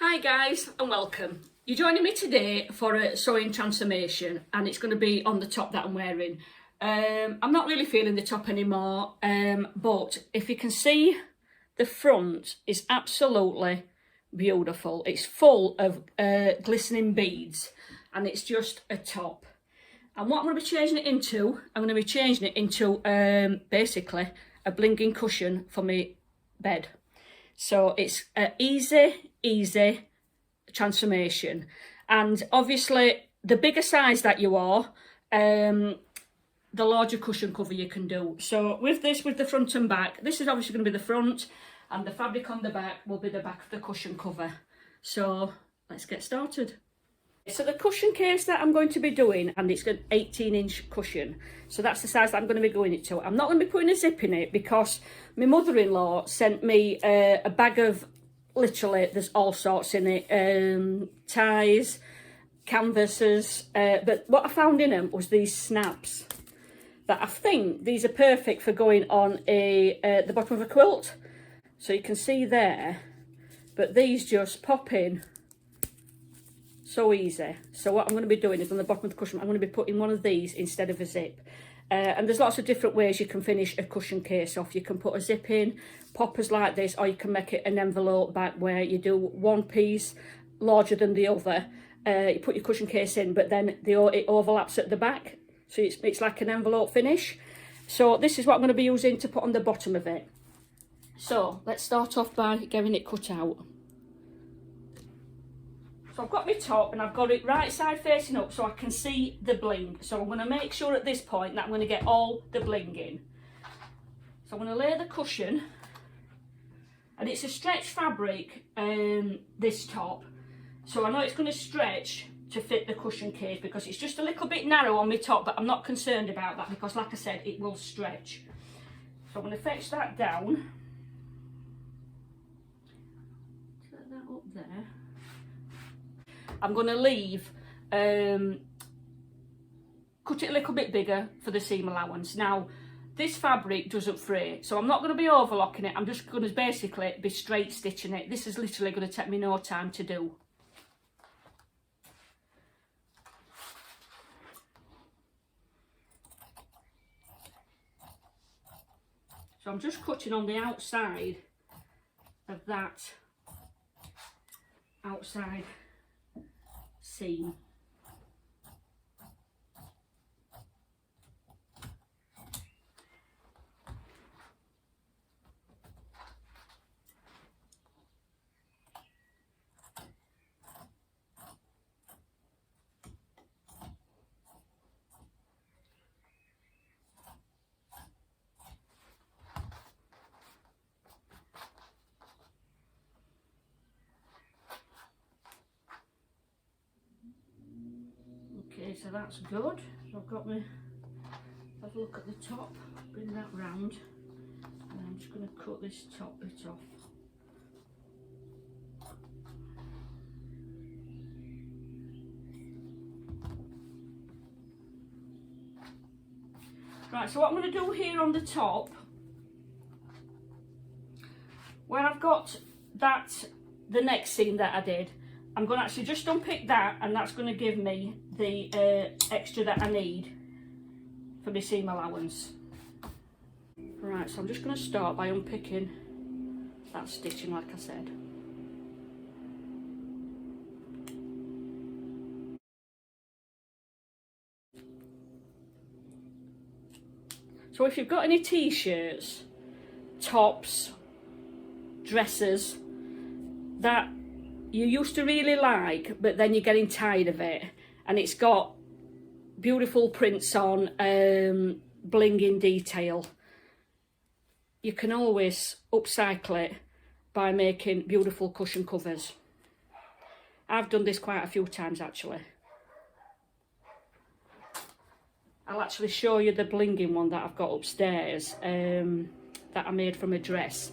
Hi guys and welcome. You're joining me today for a sewing transformation and it's going to be on the top that I'm wearing. I'm not really feeling the top anymore, but if you can see, the front is absolutely beautiful. It's full of glistening beads and it's just a top. And what I'm going to be changing it into, I'm going to be changing it into basically a blinging cushion for my bed. So it's an easy transformation. And obviously, the bigger size that you are, the larger cushion cover you can do. So with this, with the front and back, this is obviously going to be the front, and the fabric on the back will be the back of the cushion cover. So let's get started. So the cushion case that I'm going to be doing, and it's an 18-inch cushion, so that's the size that I'm going to be going it to. I'm not going to be putting a zip in it because my mother-in-law sent me a bag of, literally there's all sorts in it, ties, canvases, but what I found in them was these snaps that I think these are perfect for going on the bottom of a quilt. So you can see there, but these just pop in so easy. So what I'm going to be doing is on the bottom of the cushion, I'm going to be putting one of these instead of a zip. And there's lots of different ways you can finish a cushion case off. You can put a zip in, poppers like this, or you can make it an envelope back where you do one piece larger than the other. You put your cushion case in, but then it overlaps at the back. So it's like an envelope finish. So this is what I'm going to be using to put on the bottom of it. So let's start off by getting it cut out. So I've got my top and I've got it right side facing up so I can see the bling. So I'm going to make sure at this point that I'm going to get all the bling in. So I'm going to lay the cushion, and it's a stretch fabric, this top. So I know it's going to stretch to fit the cushion case because it's just a little bit narrow on my top, but I'm not concerned about that because, like I said, it will stretch. So I'm going to fetch that down. Set that up there. I'm going to leave, cut it a little bit bigger for the seam allowance. Now, this fabric doesn't fray, so I'm not going to be overlocking it. I'm just going to basically be straight stitching it. This is literally going to take me no time to do. So I'm just cutting on the outside of that outside seam. Okay, so that's good. So I've got my, have a look at the top, bring that round, and I'm just going to cut this top bit off. Right, so what I'm going to do here on the top, where I've got that, the next seam that I did, I'm going to actually just unpick that, and that's going to give me the extra that I need for my seam allowance. Right, so I'm just going to start by unpicking that stitching like I said. So if you've got any t-shirts, tops, dresses that you used to really like, but then you're getting tired of it, and it's got beautiful prints on, bling in detail, you can always upcycle it by making beautiful cushion covers. I've done this quite a few times actually. I'll actually show you the blinging one that I've got upstairs, that I made from a dress,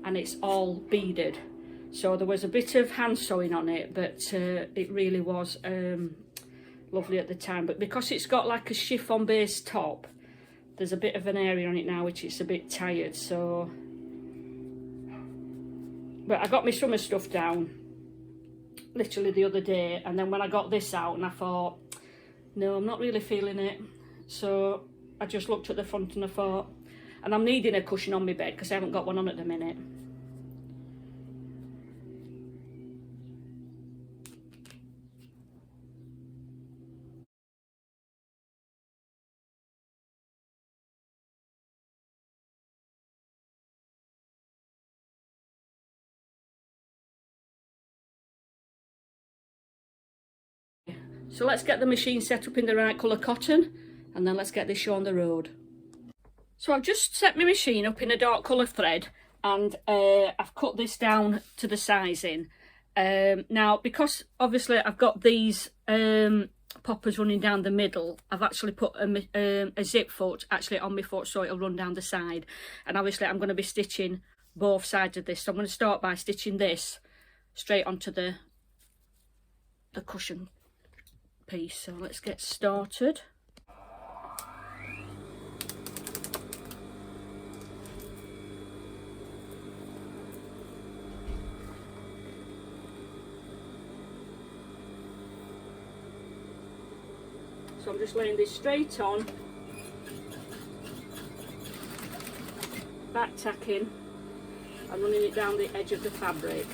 and it's all beaded. So there was a bit of hand sewing on it, but it really was lovely at the time. But because it's got like a chiffon base top, there's a bit of an area on it now which it's a bit tired. So, but I got my summer stuff down. literally the other day, and then when I got this out and I thought, no, I'm not really feeling it. So I just looked at the front and I thought, and I'm needing a cushion on my bed because I haven't got one on at the minute. So let's get the machine set up in the right colour cotton, and then let's get this show on the road. So I've just set my machine up in a dark colour thread, and I've cut this down to the sizing. Now, because obviously I've got these poppers running down the middle, I've actually put a zip foot actually on my foot so it'll run down the side. And obviously I'm going to be stitching both sides of this. So I'm going to start by stitching this straight onto the cushion piece. So let's get started. So I'm just laying this straight on, back tacking and running it down the edge of the fabric.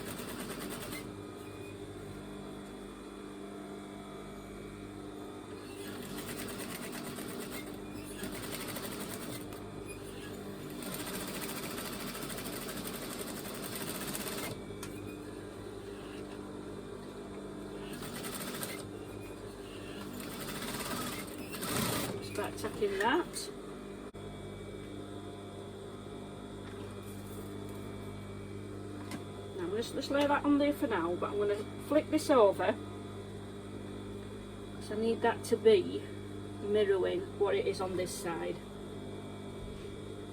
Back tacking that. Now I'm just lay that on there for now, but I'm going to flick this over because I need that to be mirroring what it is on this side.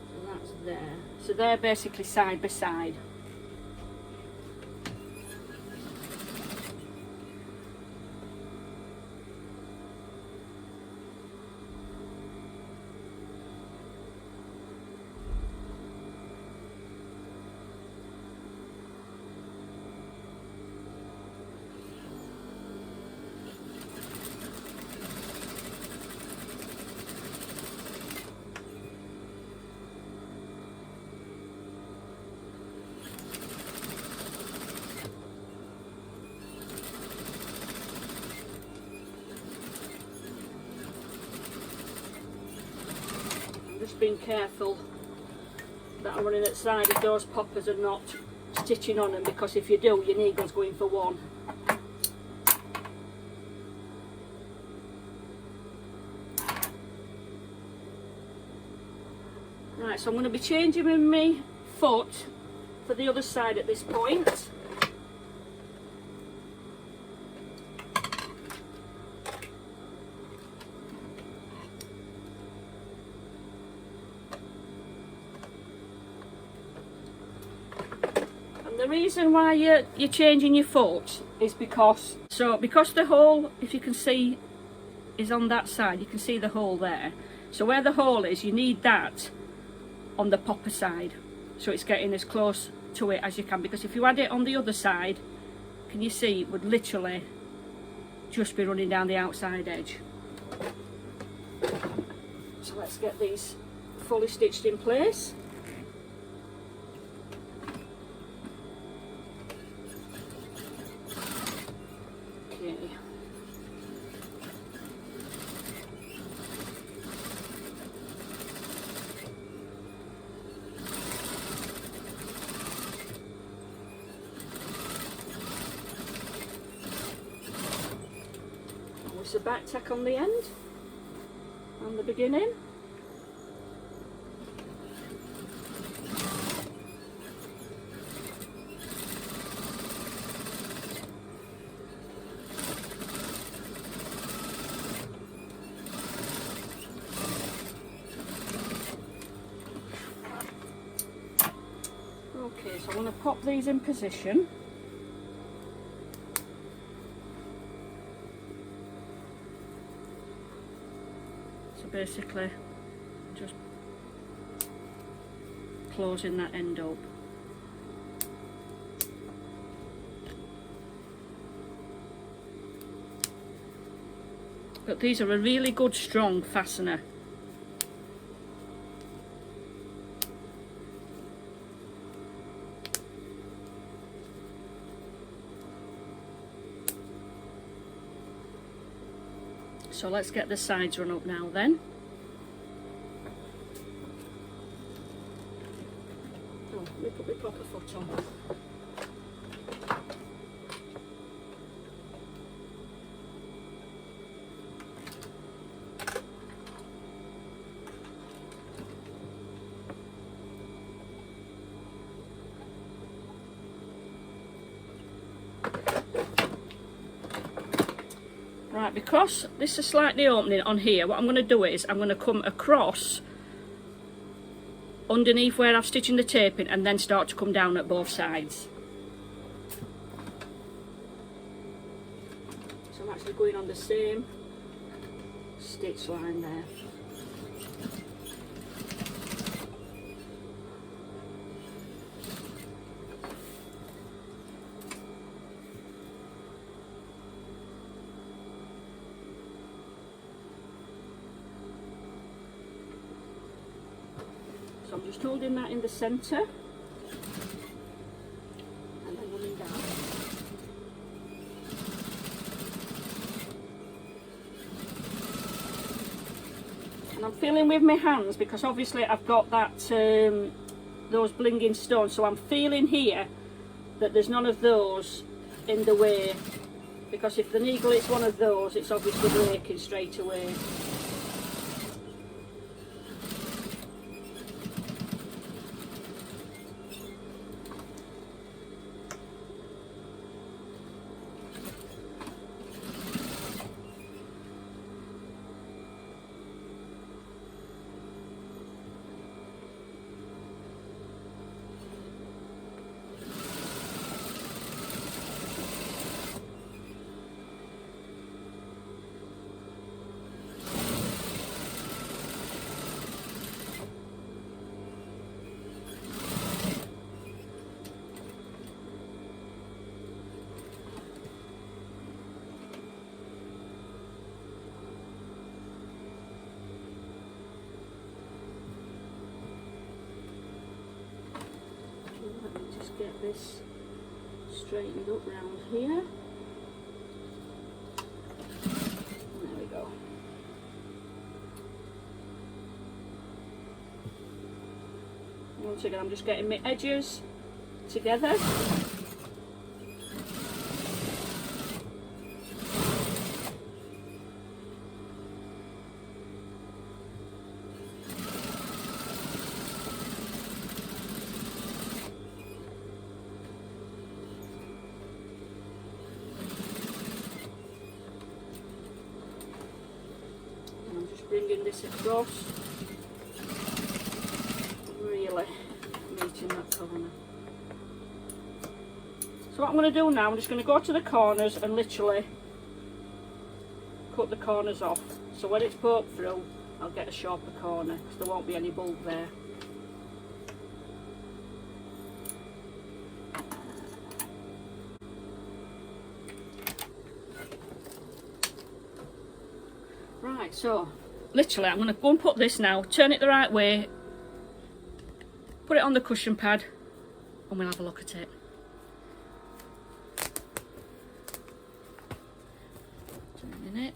So that's there. So they're basically side by side. Just being careful that I'm running at the side of those poppers and not stitching on them, because if you do, your needle's going for one. Right, so I'm going to be changing my foot for the other side at this point. The reason why you're changing your foot is because the hole, if you can see, is on that side. You can see the hole there. So where the hole is, you need that on the popper side, so it's getting as close to it as you can, because if you had it on the other side, can you see, it would literally just be running down the outside edge. So let's get these fully stitched in place. A back tack on the end and the beginning. Okay, so I'm going to pop these in position. Basically just closing that end up. But these are a really good strong fastener. So let's get the sides run up now then. Oh, let me put my proper foot on. Right, because this is slightly opening on here, what I'm going to do is I'm going to come across underneath where I'm stitching the taping and then start to come down at both sides. So I'm actually going on the same stitch line there. So I'm just holding that in the centre and then running down. And I'm feeling with my hands because obviously I've got that those blinging stones, so I'm feeling here that there's none of those in the way, because if the needle is one of those, it's obviously breaking straight away. Let me just get this straightened up round here. There we go. Once again, I'm just getting my edges together. Bringing this across, really meeting that corner. So what I'm going to do now, I'm just going to go to the corners and literally cut the corners off. So when it's poked through, I'll get a sharper corner because there won't be any bulb there. Right, so literally I'm going to go and put this now, turn it the right way, put it on the cushion pad and we'll have a look at it. Turning it,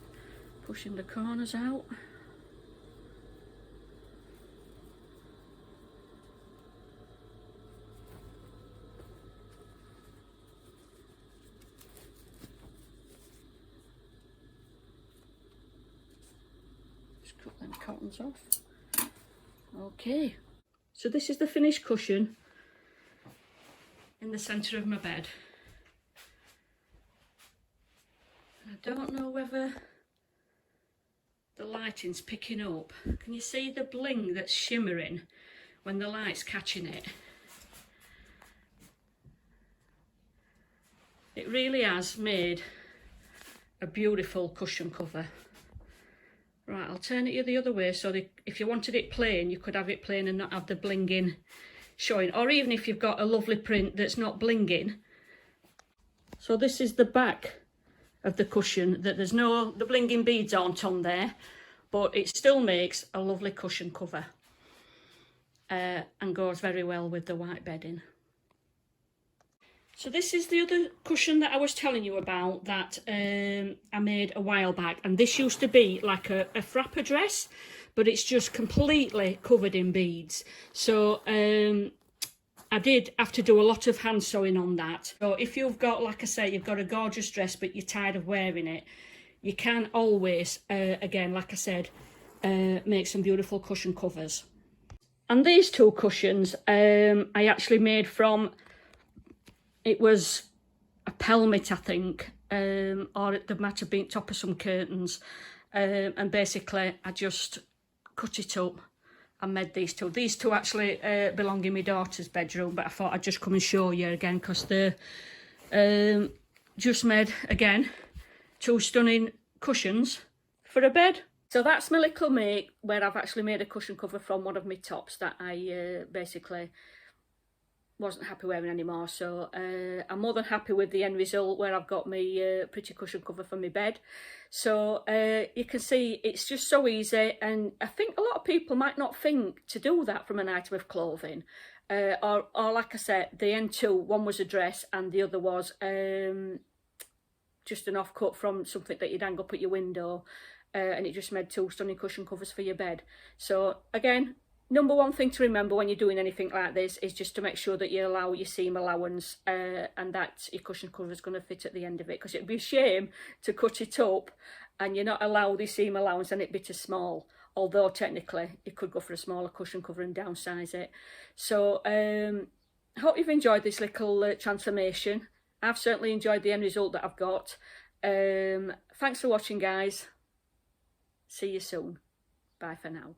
pushing the corners out. Cut them cottons off. Okay, so this is the finished cushion in the centre of my bed. I don't know whether the lighting's picking up. Can you see the bling that's shimmering when the light's catching it? It really has made a beautiful cushion cover. Right, I'll turn it the other way so that if you wanted it plain, you could have it plain and not have the blinging showing. Or even if you've got a lovely print that's not blinging. So this is the back of the cushion that the blinging beads aren't on there, but it still makes a lovely cushion cover and goes very well with the white bedding. So this is the other cushion that I was telling you about that I made a while back, and this used to be like a frapper dress, but it's just completely covered in beads. So I did have to do a lot of hand sewing on that. So if you've got, like I say, you've got a gorgeous dress but you're tired of wearing it, you can always, again, like I said, make some beautiful cushion covers. And these two cushions I actually made from, it was a pelmet, I think, or they might have been top of some curtains. And basically I just cut it up and made these two. These two actually belong in my daughter's bedroom, but I thought I'd just come and show you again because they're just made, again, two stunning cushions for a bed. So that's my little make where I've actually made a cushion cover from one of my tops that I basically wasn't happy wearing anymore. So I'm more than happy with the end result where I've got my pretty cushion cover for my bed. So you can see it's just so easy, and I think a lot of people might not think to do that from an item of clothing. Or like I said, the end two, one was a dress and the other was just an offcut from something that you'd hang up at your window, and it just made two stunning cushion covers for your bed. So again, number one thing to remember when you're doing anything like this is just to make sure that you allow your seam allowance and that your cushion cover is going to fit at the end of it, because it'd be a shame to cut it up and you're not allowed the seam allowance and it'd be too small, although technically you could go for a smaller cushion cover and downsize it. So I hope you've enjoyed this little transformation. I've certainly enjoyed the end result that I've got. Thanks for watching, guys. See you soon. Bye for now.